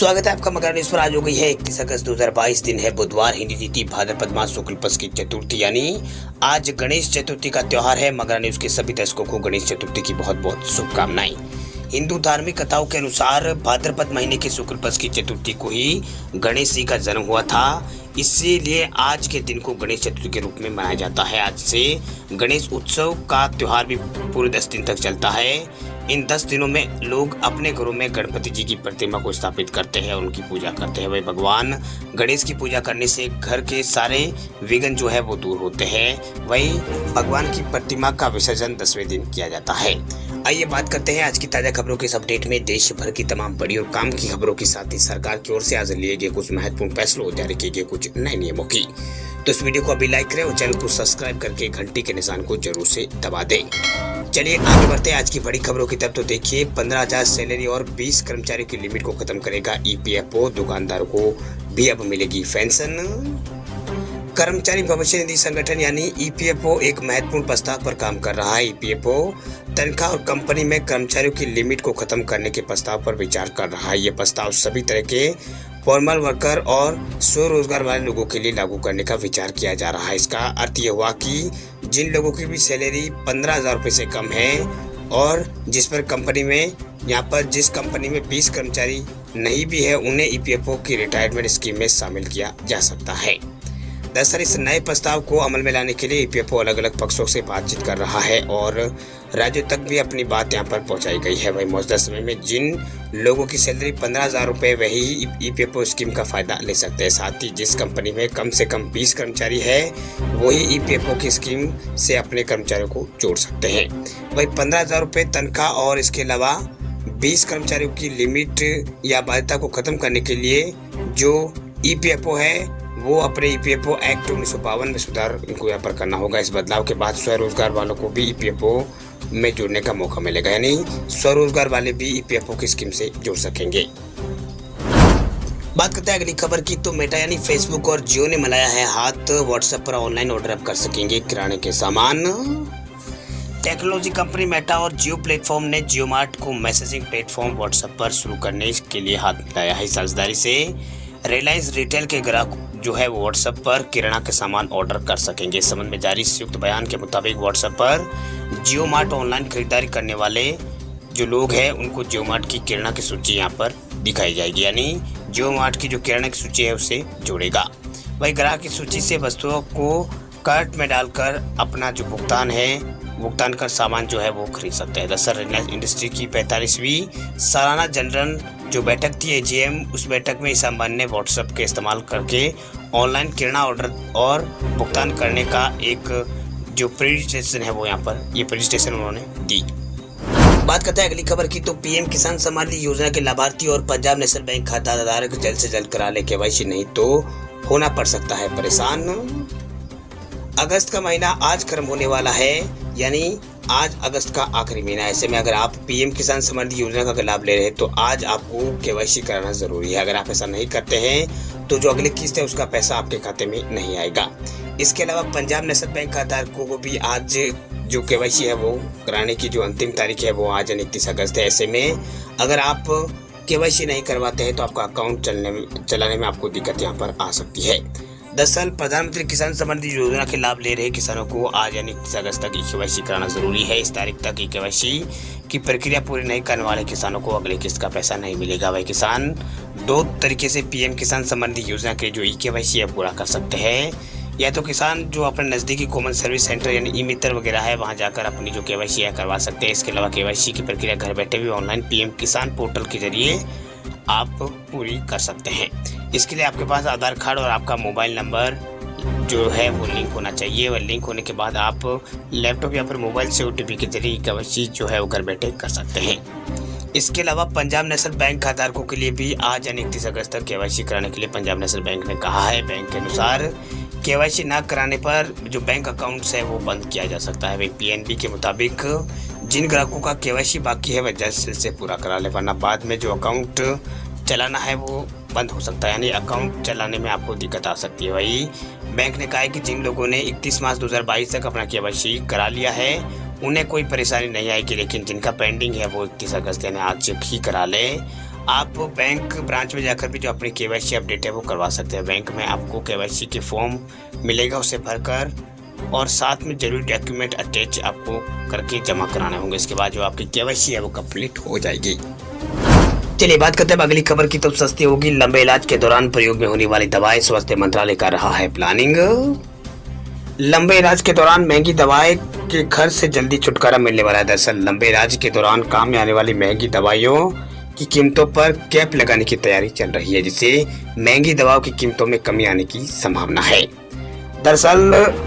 स्वागत है आपका मगरा न्यूज पर। आज हो गई है 31 अगस्त 2022, दिन है बुधवार, हिंदी तिथि भाद्रपद मास शुक्ल पक्ष की चतुर्थी, यानी आज गणेश चतुर्थी का त्योहार है। मगरा न्यूज के सभी दर्शकों को गणेश चतुर्थी की बहुत बहुत शुभकामनाएं। हिंदू धार्मिक कथाओं के अनुसार भाद्रपद महीने के शुक्ल पक्ष की चतुर्थी को ही गणेश जी का जन्म हुआ था, इसीलिए आज के दिन को गणेश चतुर्थी के रूप में मनाया जाता है। आज से गणेश उत्सव का त्योहार भी पूरे 10 दिन तक चलता है। इन 10 दिनों में लोग अपने घरों में गणपति जी की प्रतिमा को स्थापित करते हैं और उनकी पूजा करते हैं। वही भगवान गणेश की पूजा करने से घर के सारे विघ्न जो है वो दूर होते हैं। वही भगवान की प्रतिमा का विसर्जन 10वें दिन किया जाता है। आइए बात करते हैं आज की ताजा खबरों के इस अपडेट में। देश भर की तमाम बड़ी और काम की खबरों के साथ ही सरकार की ओर से आज लिए गए कुछ महत्वपूर्ण फैसलों और जारी किए गए कुछ नए नियमों की। तो इस वीडियो को अभी लाइक करें और चैनल को सब्सक्राइब करके घंटी के निशान को जरूर से दबा दें। चलिए आगे बढ़ते हैं आज की बड़ी खबरों की तरफ। तो देखिए, 15,000 सैलरी और 20 कर्मचारियों की लिमिट को खत्म करेगा ईपीएफओ। दुकानदारों को भी अब मिलेगी पेंशन। कर्मचारी भविष्य निधि संगठन यानी ईपीएफओ एक महत्वपूर्ण प्रस्ताव पर काम कर रहा है। ईपीएफओ तनख्वाह और कंपनी में कर्मचारियों की लिमिट को खत्म करने के प्रस्ताव पर विचार कर रहा है। ये प्रस्ताव सभी तरह के फॉर्मल वर्कर और स्वरोजगार वाले लोगों के लिए लागू करने का विचार किया जा रहा है। इसका अर्थ ये हुआ कि जिन लोगों की भी सैलरी 15,000 रुपये से कम है और जिस कंपनी में 20 कर्मचारी नहीं भी है, उन्हें ईपीएफओ की रिटायरमेंट स्कीम में शामिल किया जा सकता है। दरअसल इस नए प्रस्ताव को अमल में लाने के लिए ईपीएफओ अलग अलग पक्षों से बातचीत कर रहा है और राज्यों तक भी अपनी बात यहां पर पहुंचाई गई है। वही मौजूदा समय में जिन लोगों की सैलरी 15,000 रुपये वही ईपीएफओ स्कीम का फायदा ले सकते हैं। साथ ही जिस कंपनी में कम से कम 20 कर्मचारी है वही ईपीएफओ की स्कीम से अपने कर्मचारियों को जोड़ सकते हैं। वही 15,000 रुपये तनख्वाह और इसके अलावा 20 कर्मचारियों की लिमिट या बाध्यता को खत्म करने के लिए जो ईपीएफओ है वो अपने ईपीएफओ एक्ट 1952 में सुधार इनको यहाँ पर करना होगा। इस बदलाव के बाद स्वरोजगार वालों को भी ईपीएफओ में जुड़ने का मौका मिलेगा, यानी स्वरोजगार वाले भी ईपीएफओ की स्कीम से जुड़ सकेंगे। बात करते हैं अगली खबर की। तो मेटा यानी फेसबुक और जियो ने मिलाया है हाथ। व्हाट्सएप पर ऑनलाइन ऑर्डर अब कर सकेंगे किराने के सामान। टेक्नोलॉजी कंपनी मेटा और जियो प्लेटफॉर्म ने जियो मार्ट को मैसेजिंग प्लेटफॉर्म व्हाट्सएप पर शुरू करने के लिए हाथ मिलाया है। साझेदारी से रिलायंस रिटेल के ग्राहक जो है वो व्हाट्सएप पर किराना के सामान ऑर्डर कर सकेंगे। इस संबंध में जारी संयुक्त बयान के मुताबिक व्हाट्सएप पर जियो मार्ट ऑनलाइन खरीदारी करने वाले जो लोग हैं उनको जियो मार्ट की किराना की सूची यहाँ पर दिखाई जाएगी, यानी जियो मार्ट की जो किराना की सूची है उसे जोड़ेगा। वही ग्राहक की सूची से वस्तुओं को कार्ट में डालकर अपना जो भुगतान कर सामान जो है वो खरीद सकते हैं। दरअसल रिलायंस इंडस्ट्री की 45वीं सालाना जनरल जो बैठक थी एजीएम, उस बैठक में इस अंबानी ने व्हाट्सएप के इस्तेमाल करके ऑनलाइन किराना ऑर्डर और भुगतान करने का एक जो प्रेजेंटेशन है वो यहाँ पर ये प्रेजेंटेशन उन्होंने दी। बात करते हैं अगली खबर की। तो पीएम किसान सम्मान निधि योजना के लाभार्थी और पंजाब नेशनल बैंक खाता धारक जल्द से जल्द करा ले केवाईसी, नहीं तो होना पड़ सकता है परेशान। अगस्त का महीना आज खत्म होने वाला है, यानी आज अगस्त का आखिरी महीना। ऐसे में अगर आप पीएम किसान सम्मान निधि योजना का लाभ ले रहे हैं तो आज आपको केवाईसी कराना जरूरी है। अगर आप ऐसा नहीं करते हैं तो जो अगली किस्त है उसका पैसा आपके खाते में नहीं आएगा। इसके अलावा पंजाब नेशनल बैंक खाताधारकों को भी आज जो केवाईसी है वो कराने की जो अंतिम तारीख है वो आज 29 अगस्त है। ऐसे में अगर आप केवाईसी नहीं करवाते हैं तो आपका अकाउंट चलाने में आपको दिक्कत यहाँ पर आ सकती है। दरअसल प्रधानमंत्री किसान सम्मान निधि योजना के लाभ ले रहे किसानों को आज यानी 30 अगस्त तक केवाईसी कराना जरूरी है। इस तारीख तक केवाईसी की प्रक्रिया पूरी नहीं करने वाले किसानों को अगले किस्त का पैसा नहीं मिलेगा। वही किसान 2 तरीके से पीएम किसान सम्मान निधि योजना के जो केवाईसी है पूरा कर सकते हैं। या तो किसान जो अपने नज़दीकी कॉमन सर्विस सेंटर यानी ई मित्र वगैरह है वहां जाकर अपनी जो केवाईसी है करवा सकते हैं। इसके अलावा केवाईसी की प्रक्रिया घर बैठे भी ऑनलाइन पीएम किसान पोर्टल के जरिए आप पूरी कर सकते हैं। इसके लिए आपके पास आधार कार्ड और आपका मोबाइल नंबर जो है वो लिंक होना चाहिए। वह लिंक होने के बाद आप लैपटॉप या फिर मोबाइल से ओटीपी के जरिए केवाईसी जो है वो घर बैठे कर सकते हैं। इसके अलावा पंजाब नेशनल बैंक खाताधारकों के लिए भी आज यानी 31 अगस्त तक केवाईसी कराने के लिए पंजाब नेशनल बैंक ने कहा है। बैंक के अनुसार केवाईसी न कराने पर जो बैंक अकाउंट्स है वो बंद किया जा सकता है। वही पीएनबी के मुताबिक जिन ग्राहकों का केवाईसी बाकी है वह जल्द से पूरा करा ले, वरना बाद में जो अकाउंट चलाना है वो बंद हो सकता है, यानी अकाउंट चलाने में आपको दिक्कत आ सकती है। वही बैंक ने कहा है कि जिन लोगों ने 31 मार्च 2022 तक अपना केवाईसी करा लिया है उन्हें कोई परेशानी नहीं आएगी, लेकिन जिनका पेंडिंग है वो 31 अगस्त यानी आज ही करा ले। आप बैंक ब्रांच में जाकर भी जो अपनी केवाईसी अपडेट है वो करवा सकते हैं। बैंक में आपको केवाईसी के फॉर्म मिलेगा, उसे भरकर और साथ में जरूरी डॉक्यूमेंट अटैच आपको करके जमा कराने होंगे। इसके बाद जो आपकी केवाईसी है वो कंप्लीट हो जाएगी। चलिए बात करते हैं अगली खबर की। तो सस्ती होगी लंबे इलाज के दौरान प्रयोग में होने वाली दवाएं, स्वास्थ्य मंत्रालय कर रहा है प्लानिंग। लंबे इलाज के दौरान महंगी दवाएं के खर्च से जल्दी छुटकारा मिलने वाला है। दरअसल लंबे इलाज के दौरान काम में आने वाली महंगी दवाइयों की कीमतों पर कैप लगाने की तैयारी चल रही है, जिससे महंगी दवाओं की कीमतों में कमी आने की संभावना है। दरअसल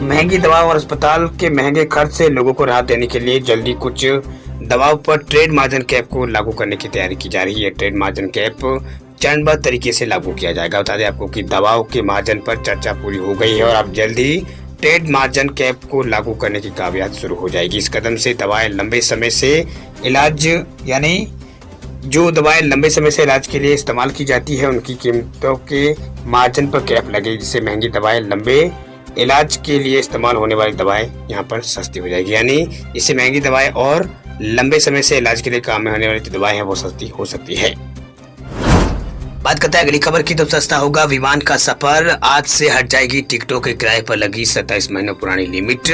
महंगी दवाओं और अस्पताल के महंगे खर्च से लोगों को राहत देने के लिए जल्दी कुछ दवाओं पर ट्रेड मार्जिन कैप को लागू करने की तैयारी की जा रही है। ट्रेड मार्जिन कैप चरणबद्ध तरीके से लागू किया जाएगा। बता दें आपको कि दवाओं के मार्जिन पर चर्चा पूरी हो गई है और अब जल्दी ट्रेड मार्जिन कैप को लागू करने की कावियात शुरू हो जाएगी। इस कदम से दवाएं लंबे समय से इलाज यानी जो दवाएं लंबे समय से इलाज के लिए इस्तेमाल की जाती है उनकी कीमतों के मार्जिन पर कैप लगेगी, जिससे महंगी दवाएं लंबे इलाज के लिए इस्तेमाल होने वाली दवाएं यहाँ पर सस्ती हो जाएगी। यानी इससे महंगी दवाएं और लंबे समय से इलाज के लिए काम में होने वाली जो दवाएं हैं वो सस्ती हो सकती है। बात करते हैं अगली खबर की। तो सस्ता होगा विमान का सफर, आज से हट जाएगी टिकटों के किराए पर लगी 27 महीनों पुरानी लिमिट।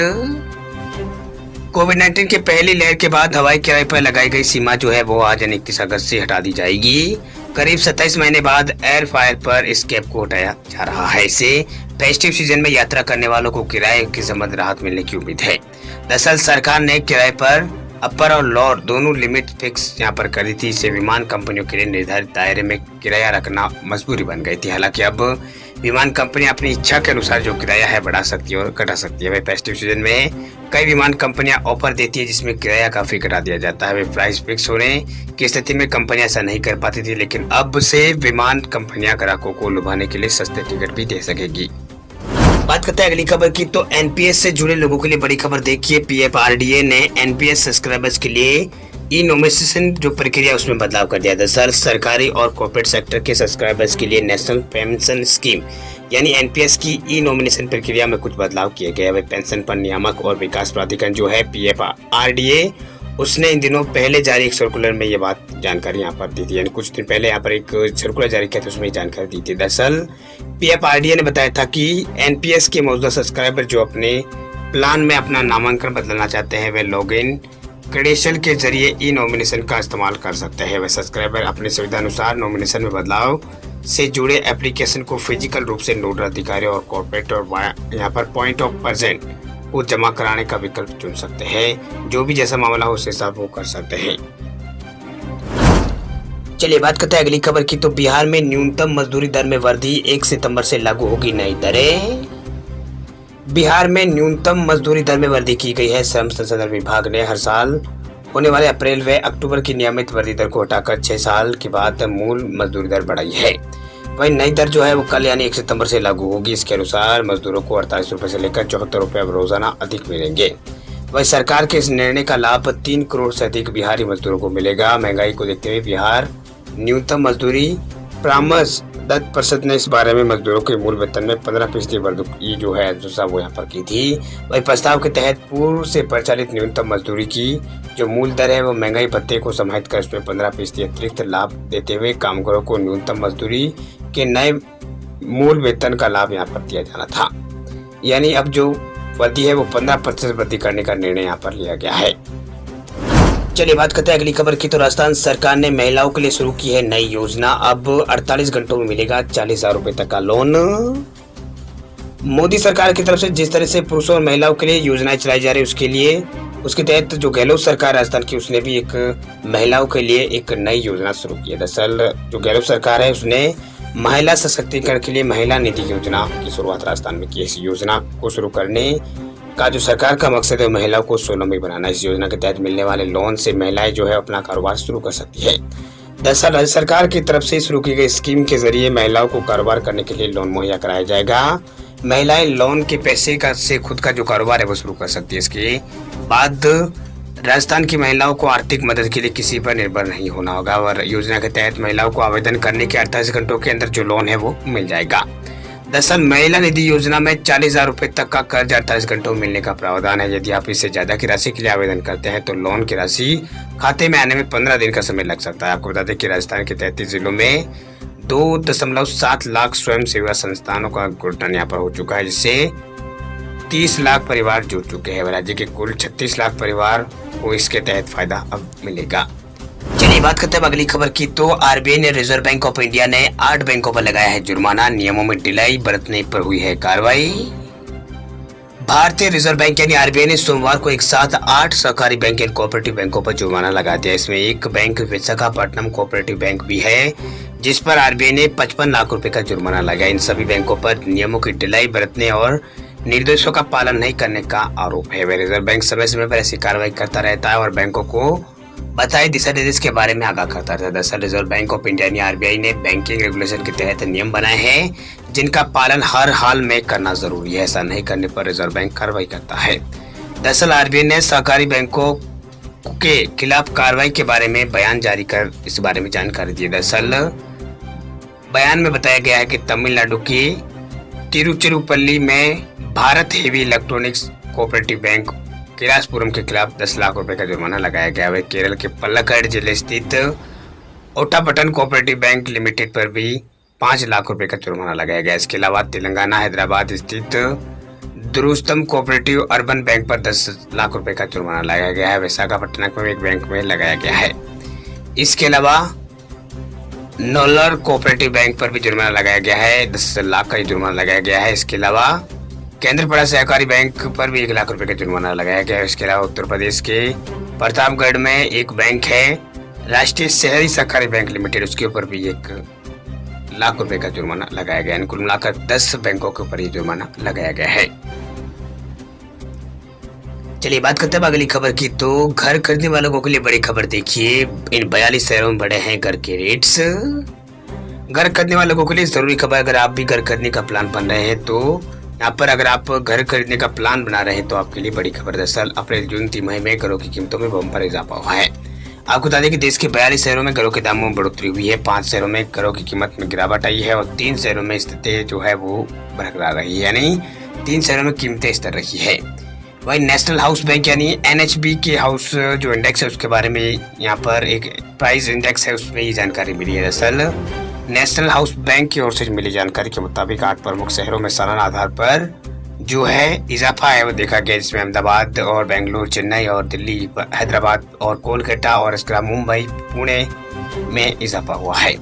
कोविड-19 के पहली लहर के बाद हवाई किराए पर लगाई गई सीमा जो है वो आज 31 अगस्त से हटा दी जाएगी। करीब 27 महीने बाद एयर फायर पर इस कैप को हटाया जा रहा है। इससे फेस्टिव सीजन में यात्रा करने वालों को किराए की संबंध राहत मिलने की उम्मीद है। दरअसल सरकार ने किराए पर अपर और लोअर दोनों लिमिट फिक्स यहाँ पर कर दी थी। इससे विमान कंपनियों के लिए निर्धारित दायरे में किराया रखना मजबूरी बन गई थी। हालांकि अब विमान कंपनी अपनी इच्छा के अनुसार जो किराया है बढ़ा सकती है और घटा सकती है। वह फेस्टिव सीजन में कई विमान कंपनियां ऑफर देती है जिसमें किराया काफी घटा दिया जाता है। वे प्राइस फिक्स होने की स्थिति में कंपनियां ऐसा नहीं कर पाती थी, लेकिन अब से विमान कंपनियां ग्राहकों को लुभाने के लिए सस्ते टिकट भी दे सकेगी। बात करते हैं अगली खबर की। तो एनपीएस से जुड़े लोगों के लिए बड़ी खबर देखिए। पीएफआरडीए ने एनपीएस सब्सक्राइबर्स के लिए ई नॉमिनेशन जो प्रक्रिया उसमें बदलाव कर दिया। दरअसल सरकारी और कॉर्पोरेट सेक्टर के सब्सक्राइबर्स के लिए नेशनल पेंशन स्कीम यानी एनपीएस की ई नॉमिनेशन प्रक्रिया में कुछ बदलाव किए गए। वे पेंशन पर नियामक और विकास प्राधिकरण जो है पीएफआरडीए उसने इन दिनों पहले जारी एक सर्कुलर में ये बात जानकारी यहाँ पर दी थी। यानी कुछ दिन पहले यहाँ पर एक सर्कुलर जारी किया था, उसमें जानकारी दी थी। दरअसल पीएफआरडीए ने बताया था कि एनपीएस के मौजूदा सब्सक्राइबर जो अपने प्लान में अपना नामांकन बदलना चाहते हैं वे लॉगिन क्रेडेंशियल के जरिए ई नॉमिनेशन का इस्तेमाल कर सकते हैं। वे सब्सक्राइबर अपनी सुविधा अनुसार नॉमिनेशन में बदलाव से जुड़े एप्लीकेशन को फिजिकल रूप से नोडल अधिकारी और कॉर्पोरेट और यहाँ पर पॉइंट ऑफ प्रेजेंट को जमा कराने का विकल्प चुन सकते हैं। जो भी जैसा मामला हो उस हिसाब वो कर सकते हैं। चलिए बात करते हैं अगली खबर की। तो बिहार में न्यूनतम मजदूरी दर में वृद्धि, 1 सितंबर से लागू होगी नई दरें। बिहार में न्यूनतम मजदूरी दर में वृद्धि की गई है। श्रम संसाधन विभाग ने हर साल होने वाले अप्रैल व अक्टूबर की नियमित वृद्धि दर को हटाकर 6 साल के बाद मूल मजदूरी दर बढ़ाई है। वही नई दर जो है वो कल यानी 1 सितंबर से लागू होगी। इसके अनुसार मजदूरों को 48 रुपए से लेकर 74 रुपए अब रोजाना अधिक मिलेंगे। वही सरकार के इस निर्णय का लाभ 3 करोड़ से अधिक बिहारी मजदूरों को मिलेगा। महंगाई को देखते हुए बिहार न्यूनतम मजदूरी परामर्श 10% ने इस बारे में मजदूरों के मूल वेतन में 15% वृद्धि जो है वो यहाँ पर की थी। वही प्रस्ताव के तहत पूर्व से प्रचलित न्यूनतम मजदूरी की जो मूल दर है वो महंगाई भत्ते को समाहित कर उसमें 15% अतिरिक्त लाभ देते हुए कामगारों को न्यूनतम मजदूरी के नए मूल वेतन का लाभ यहाँ पर दिया जाना था। यानी अब जो वृद्धि है वो 15% वृद्धि करने का निर्णय यहाँ पर लिया गया है। चलिए बात करते हैं अगली खबर की। तो राजस्थान सरकार ने महिलाओं के लिए शुरू की है नई योजना। अब 48 घंटों में मिलेगा 40,000 रुपए तक का लोन। मोदी सरकार की तरफ से जिस तरह से पुरुषों और महिलाओं के लिए योजनाएं चलाई जा रही है उसके तहत जो गहलोत सरकार राजस्थान की उसने भी एक महिलाओं के लिए एक नई योजना शुरू की है। दरअसल जो गहलोत सरकार है उसने महिला सशक्तिकरण के लिए महिला निधि योजना की शुरुआत राजस्थान में की। इस योजना को शुरू करने का जो सरकार का मकसद है महिलाओं को स्वावलंबी बनाना। इस योजना के तहत मिलने वाले लोन से महिलाएं जो है अपना कारोबार शुरू कर सकती है। दरअसल राज्य सरकार की तरफ से शुरू की गई स्कीम के जरिए महिलाओं को कारोबार करने के लिए लोन मुहैया कराया जाएगा। महिलाएं लोन के पैसे का से खुद का जो कारोबार है वो शुरू कर सकती है। इसके बाद राजस्थान की महिलाओं को आर्थिक मदद के लिए किसी पर निर्भर नहीं होना होगा और योजना के तहत महिलाओं को आवेदन करने के 48 घंटों के अंदर जो लोन है वो मिल जाएगा। दरअसल महिला निधि योजना में 40,000 रुपए तक का कर्ज 48 घंटों में मिलने का प्रावधान है। यदि आप इससे ज्यादा की राशि के लिए आवेदन करते हैं तो लोन की राशि खाते में आने में 15 दिन का समय लग सकता है। आपको बता दें कि राजस्थान के 33 जिलों में 2.7 लाख स्वयं सेवा संस्थानों का गठन यहाँ पर हो चुका है, जिससे 30 लाख परिवार जुड़ चुके हैं। राज्य के कुल 36 लाख परिवार को इसके तहत फायदा अब मिलेगा। चलिए बात करते हैं अगली खबर की। तो आरबीआई ने रिजर्व बैंक ऑफ इंडिया ने 8 बैंकों पर लगाया है जुर्माना। नियमों में ढिलाई बरतने पर हुई है कार्रवाई। भारतीय रिजर्व बैंक यानी आरबीआई ने सोमवार को एक साथ 8 सहकारी बैंक एंड कोऑपरेटिव बैंकों पर जुर्माना लगा दिया। इसमें एक बैंक विशाखापट्टनम कोऑपरेटिव बैंक भी है, जिस पर आरबीआई ने 55 लाख रुपए का जुर्माना लगाया। इन सभी बैंकों पर नियमों की ढिलाई बरतने और निर्देशों का पालन नहीं करने का आरोप है। रिजर्व बैंक समय समय पर ऐसी कार्रवाई करता रहता है और बैंकों को बताए दिशा निर्देश के बारे में आगाह करता रहता है। दरअसल रिजर्व बैंक ऑफ इंडिया यानी आरबीआई ने बैंकिंग रेगुलेशन के तहत नियम बनाए हैं, जिनका पालन हर हाल में करना जरूरी है। ऐसा नहीं करने पर रिजर्व बैंक कार्रवाई करता है। दरअसल आरबीआई ने सहकारी बैंकों के खिलाफ कार्रवाई के बारे में बयान जारी कर इस बारे में जानकारी दी। दरअसल बयान में बताया गया है कि तमिलनाडु की तिरुचिरापल्ली में Bharat heavy electronics cooperative bank Kailasapuram के खिलाफ 10 लाख रुपए का जुर्माना लगाया गया है। केरल के पलक्कड़ जिले स्थित ओटापट्टन कोऑपरेटिव बैंक लिमिटेड पर भी 5 लाख रुपए का जुर्माना लगाया गया। इसके अलावा तेलंगाना हैदराबाद स्थित दुरुस्तम कोऑपरेटिव अर्बन बैंक पर 10 लाख रुपए का जुर्माना लगाया गया है। विशाखापट्टनम में एक बैंक में लगाया गया है। इसके अलावा नोलर कोऑपरेटिव बैंक पर भी जुर्माना लगाया गया है, 10 लाख का जुर्माना लगाया गया है। इसके अलावा केंद्रपाड़ा सहकारी बैंक पर भी 1 लाख रुपए का जुर्माना लगाया गया है। इसके अलावा उत्तर प्रदेश के प्रतापगढ़ में एक बैंक है, राष्ट्रीय शहरी सहकारी बैंक लिमिटेड, उसके ऊपर भी 1 लाख रुपए का जुर्माना लगाया गया है। कुल मिलाकर 10 बैंकों के ऊपर ये जुर्माना लगाया गया है। चलिए बात करते हैं अगली खबर की। तो घर खरीदने वालों के लिए बड़ी खबर देखिए, इन 42 शहरों में बढ़े हैं घर के रेट्स। घर खरीदने वालों के लिए जरूरी खबर, अगर आप भी घर खरीदने का प्लान बन रहे हैं तो यहाँ पर अगर आप घर खरीदने का प्लान बना रहे हैं तो आपके लिए बड़ी खबर। दरअसल अप्रैल जून तिमाही में घरों की कीमतों में बम्पर इजाफा हुआ है। आपको बता दें कि देश के 42 शहरों में घरों के दामों में बढ़ोतरी हुई है। 5 शहरों में घरों की कीमत में गिरावट आई है और 3 शहरों में स्थिति जो है वो बरकरार रही है, यानी 3 शहरों में कीमतें स्थिर रही है। वही नेशनल हाउस बैंक यानी एनएचबी के हाउस जो इंडेक्स है उसके बारे में यहाँ पर एक प्राइस इंडेक्स है, उसमें ये जानकारी मिली है। दरअसल नेशनल हाउस बैंक की ओर से मिली जानकारी के मुताबिक 8 प्रमुख शहरों में सालाना आधार पर जो है इजाफा है वो देखा गया, जिसमें अहमदाबाद और बेंगलुरु, चेन्नई और दिल्ली, हैदराबाद और कोलकाता और इसके अलावा मुंबई, पुणे में इजाफा हुआ है।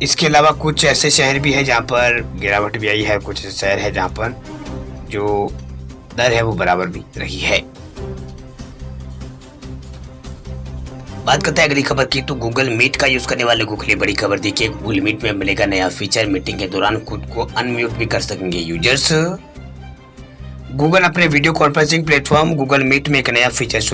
इसके अलावा कुछ ऐसे शहर भी है जहाँ पर गिरावट भी आई है, कुछ ऐसे शहर है जहाँ पर जो दर है वो बराबर भी रही है। बात करते हैं अगली खबर की। तो गूगल मीट का यूज करने वाले के लिए बड़ी खबर देखिए, गूगल मीट में मिलेगा नया फीचर, मीटिंग के दौरान खुद को अनम्यूट भी कर सकेंगे यूजर्स। गूगल अपने video conferencing platform Google Meet में एक नया फीचर